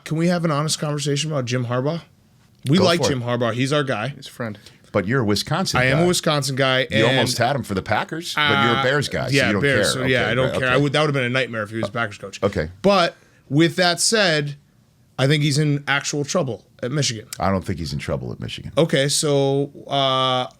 can we have an honest conversation about Jim Harbaugh? We like Jim Harbaugh. He's our guy. His friend. But you're a Wisconsin guy. I am a Wisconsin guy. You almost had him for the Packers, but you're a Bears guy, so you don't Bears, care. So okay, I don't care. Okay. That would have been a nightmare if he was a Packers coach. Okay. But with that said, I think he's in actual trouble at Michigan. I don't think he's in trouble at Michigan. Okay, so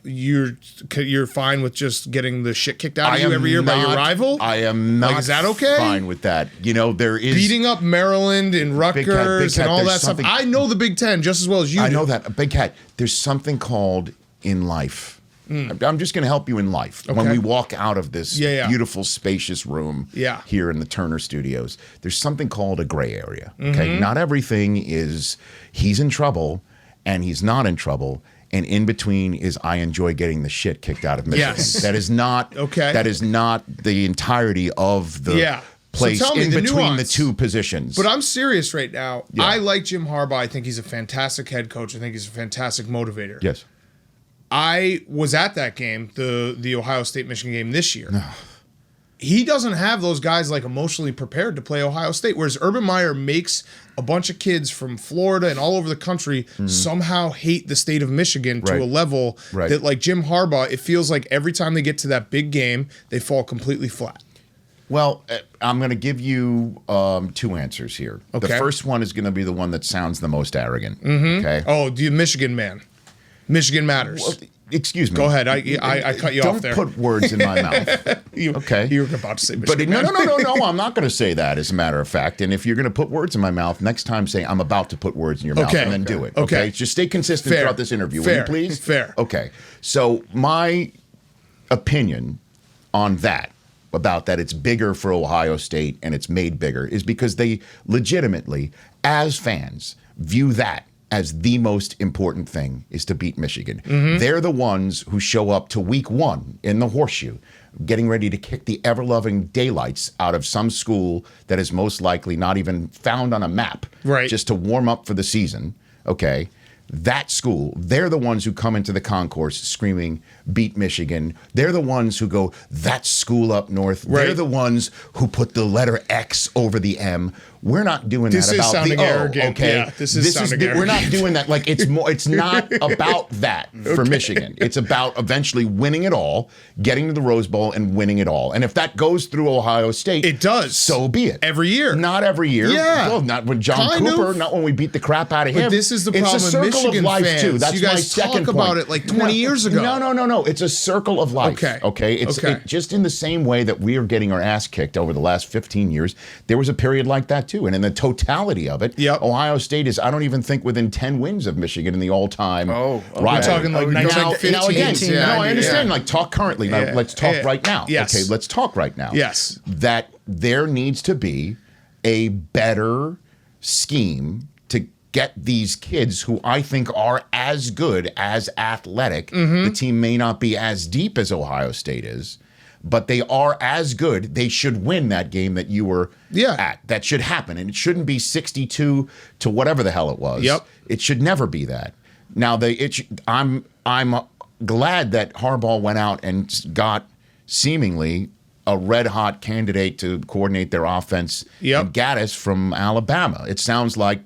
you're fine with just getting the shit kicked out of you every year by your rival? I am not. Like, is that okay? Fine with that. You know, there is beating up Maryland and Rutgers and all that stuff. I know the Big Ten just as well as you do. I know that. Big Cat, there's something called in life. I'm just going to help you in life. Okay. When we walk out of this beautiful, spacious room here in the Turner Studios, there's something called a gray area. Okay, not everything is he's in trouble and he's not in trouble. And in between is I enjoy getting the shit kicked out of Michigan. Yes. That is not That is not the entirety of the place so in between nuance. the two positions. But I'm serious right now. Yeah. I like Jim Harbaugh. I think he's a fantastic head coach. I think he's a fantastic motivator. Yes. I was at that game, the Ohio State-Michigan game this year. He doesn't have those guys like emotionally prepared to play Ohio State, whereas Urban Meyer makes a bunch of kids from Florida and all over the country somehow hate the state of Michigan to a level that, like Jim Harbaugh, it feels like every time they get to that big game, they fall completely flat. Well, I'm going to give you two answers here. Okay. The first one is going to be the one that sounds the most arrogant. Okay. Oh, the Michigan man. Michigan matters. Well, excuse me. Go ahead. I cut you off there. Don't put words in my mouth. Okay. You were about to say Michigan. But no. I'm not going to say that, as a matter of fact. And if you're going to put words in my mouth, next time say I'm about to put words in your mouth, and then do it. Okay. Just stay consistent throughout this interview, will you please? Fair. Okay. So my opinion on that, about that it's bigger for Ohio State and it's made bigger, is because they legitimately, as fans, view that as the most important thing is to beat Michigan. They're the ones who show up to week 1 in the horseshoe, getting ready to kick the ever-loving daylights out of some school that is most likely not even found on a map, just to warm up for the season, okay? That school, they're the ones who come into the concourse screaming, beat Michigan. They're the ones who go, that school up north. They're the ones who put the letter X over the M. We're not doing that about the O, arrogant. okay? Yeah, this is sounding arrogant. We're not doing that. Like, it's not about that for Michigan. It's about eventually winning it all, getting to the Rose Bowl and winning it all. And if that goes through Ohio State, it does. So be it. Every year. Not every year. Yeah. Well, not with John Cooper, not when we beat the crap out of him. But this is the problem with Michigan of Michigan fans. Too. That's you guys my talk second about point. it like 20 years ago. No. It's a circle of life. Okay. It's just in the same way that we are getting our ass kicked over the last 15 years. There was a period like that too. And in the totality of it, Ohio State is, I don't even think, within 10 wins of Michigan in the all-time rivalry. We're talking like 1915. Now again, I understand. Like, talk currently. Now, let's talk right now. Yes. Okay, let's talk right now. Yes. That there needs to be a better scheme to get these kids who I think are as good, as athletic. The team may not be as deep as Ohio State is, but they are as good. They should win that game that you were at. That should happen. And it shouldn't be 62 to whatever the hell it was. It should never be that. Now, I'm glad that Harbaugh went out and got seemingly a red-hot candidate to coordinate their offense, and Gaddis from Alabama. It sounds like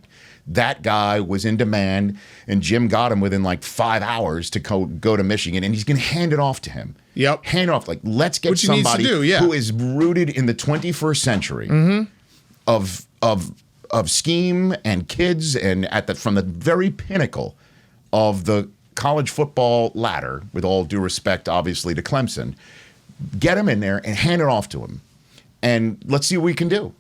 that guy was in demand, and Jim got him within like 5 hours to go to Michigan, and he's going to hand it off to him. Hand it off. Like, let's get somebody who is rooted in the 21st century of scheme and kids, and from the very pinnacle of the college football ladder, with all due respect, obviously, to Clemson. Get him in there and hand it off to him, and let's see what we can do.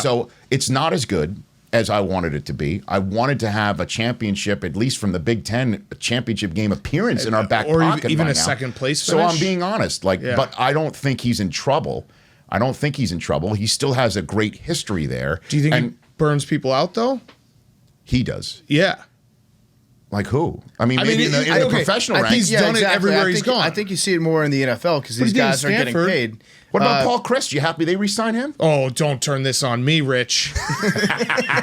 So it's not as good as I wanted it to be. I wanted to have a championship, at least from the Big Ten, a championship game appearance in our back pocket, or even by a now. second place So finish. I'm being honest, but I don't think he's in trouble. He still has a great history there. Do you think he burns people out though? He does. Yeah. Like who? I mean, maybe in the professional ranks. He's done it everywhere he's gone. I think you see it more in the NFL because these guys are getting paid. What about Paul Chris? You happy they re-signed him? Oh, don't turn this on me, Rich.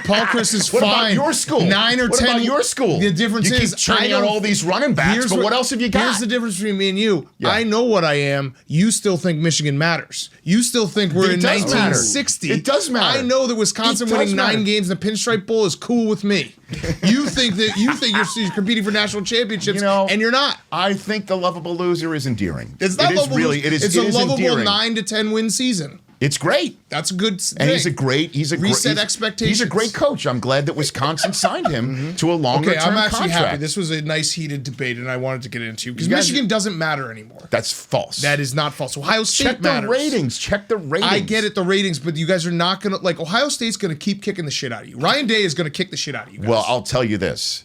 Paul Chris is What fine. about your school? 9 or 10. What about your school? The difference you is keep churning out all these running backs, but what else have you got? Here's the difference between me and you. Yeah. I know what I am. You still think Michigan matters. You still think we're in It does matter. 1960. It does matter. I know that Wisconsin It does winning 9 matter. games in the Pinstripe Bowl is cool with me. You think you're competing for national championships, and you're not. I think the lovable loser is endearing. It's not lovable. It's a lovable endearing. 9 to 10 win season. It's great. That's a good thing. And he's a great reset expectations. He's a great coach. I'm glad that Wisconsin signed him to a longer term I'm actually contract. happy. This was a nice heated debate, and I wanted to get into because Michigan doesn't matter anymore. That's false. That is not false. Ohio State Check matters. the ratings. Check the ratings. I get it, the ratings, but you guys are not gonna Ohio State's gonna keep kicking the shit out of you. Ryan Day is gonna kick the shit out of you guys. Well, I'll tell you this.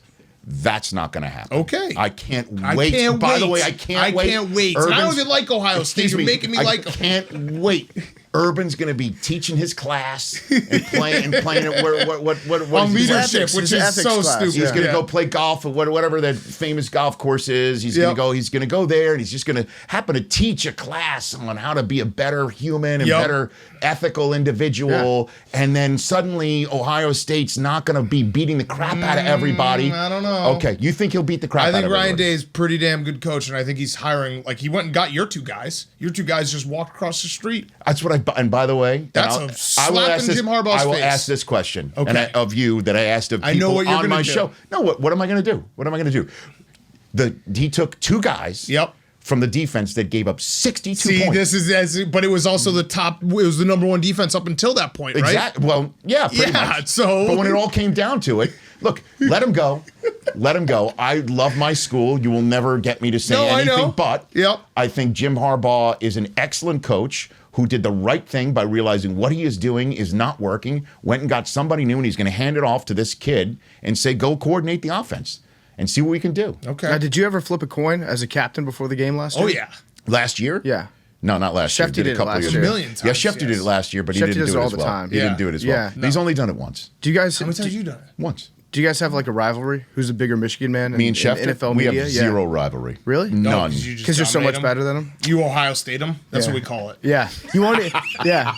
That's not going to happen. Okay. I can't wait. By the way, I can't wait. I can't wait. I don't even like Ohio State. You're making me like them. I can't wait. Urban's going to be teaching his class and playing what on is leadership, which is so class. stupid. He's going to go play golf at whatever that famous golf course is. He's going to go there, and he's just going to happen to teach a class on how to be a better human and better ethical individual. And then suddenly Ohio State's not going to be beating the crap out of everybody. I don't know. Okay, you think he'll beat the crap out of everybody? I think Ryan Day is pretty damn good coach, and I think he's hiring. He went and got your 2 guys. Your 2 guys just walked across the street. That's what and by the way, that's a slap in Jim Harbaugh's face. I will ask this question of you that I asked of I know people what you're on my do. show. No, what am I going to do? What am I going to do? He took 2 guys. Yep. From the defense that gave up 62 points. This is but it was also the top. It was the number 1 defense up until that point, right? Exactly. Well, yeah, pretty much. So, but when it all came down to it, look, let him go. Let him go. I love my school. You will never get me to say anything but. Yep. I think Jim Harbaugh is an excellent coach who did the right thing by realizing what he is doing is not working, went and got somebody new, and he's going to hand it off to this kid and say, go coordinate the offense and see what we can do. Okay. Now, did you ever flip a coin as a captain before the game last year? Oh, yeah. Last year? Yeah. No, not last year. Shefty did it last year. A million times. Yeah, Shefty did it last year, but he Shefty didn't does do it it all as the well. time. He didn't do it as well. Yeah. He's only done it once. Do you guys? How many times have you done it? Once. Do you guys have like a rivalry? Who's the bigger Michigan man? Me and Schefter, in NFL we media? have zero rivalry. Really? None. Because you're so much better than them. You Ohio State them. That's Yeah. what we call it. Yeah. You want it? Yeah.